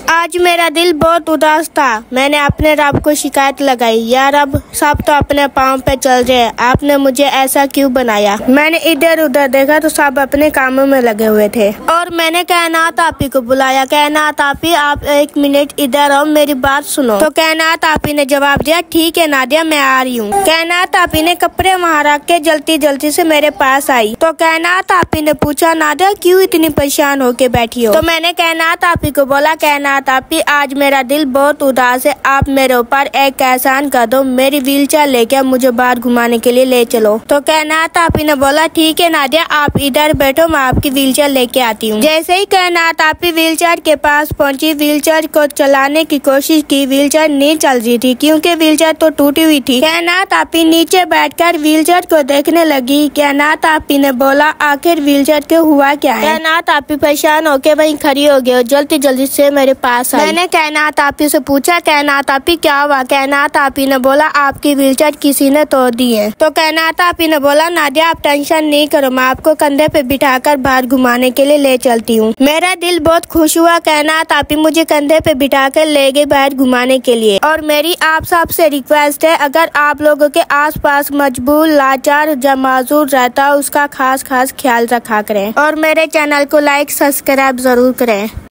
आज मेरा दिल बहुत उदास था। मैंने अपने रब को शिकायत लगाई, या रब, सब तो अपने पाँव पे चल रहे, आपने मुझे ऐसा क्यों बनाया। मैंने इधर उधर देखा तो सब अपने कामों में लगे हुए थे और मैंने कायनात आपी को बुलाया। कायनात आपी, आप 1 मिनट इधर आओ, मेरी बात सुनो। तो कायनात आपी ने जवाब दिया, ठीक है नादिया, मैं आ रही हूँ। कायनात आपी ने कपड़े वहाँ रख के जल्दी जल्दी से मेरे पास आई। तो कायनात आपी ने पूछा, नादिया क्यों इतनी परेशान होके बैठी हो। तो मैंने कायनात आपी को बोला, कायनात आपी, आज मेरा दिल बहुत उदास है, आप मेरे ऊपर एक एहसान कर दो, मेरी व्हीलचेयर लेके मुझे बाहर घुमाने के लिए ले चलो। तो कायनात आपी ने बोला, ठीक है नादिया, आप इधर बैठो, मैं आपकी व्हीलचेयर लेके आती हूँ। जैसे ही कायनात आपी व्हीलचेयर के पास पहुंची, व्हीलचेयर को चलाने की कोशिश की, व्हीलचेयर नहीं चल रही थी क्योंकि व्हीलचेयर तो टूटी हुई थी। कायनात आपी नीचे बैठकर व्हीलचेयर को देखने लगी। कायनात आपी ने बोला, आखिर व्हीलचेयर के हुआ क्या है। कायनात आपी परेशान होके वहीं खड़ी हो गई और जल्दी जल्दी से मेरे पास आई। मैंने कायनात आपी से पूछा, कायनात आपी क्या हुआ। कायनात आपी ने बोला, आपकी व्हीलचेयर किसी ने तोड़ दी है। तो कायनात आपी ने बोला, नादिया आप टेंशन नहीं करो, मैं आपको कंधे पे बिठाकर बाहर घुमाने के लिए ले चलती हूँ। मेरा दिल बहुत खुश हुआ। कायनात आपी मुझे कंधे पे बिठाकर ले गई बाहर घुमाने के लिए। और मेरी आप सबसे रिक्वेस्ट है, अगर आप लोगों के आसपास मजबूर, लाचार या माजूर रहता, उसका खास ख्याल रखा करें और मेरे चैनल को लाइक सब्सक्राइब जरूर करें।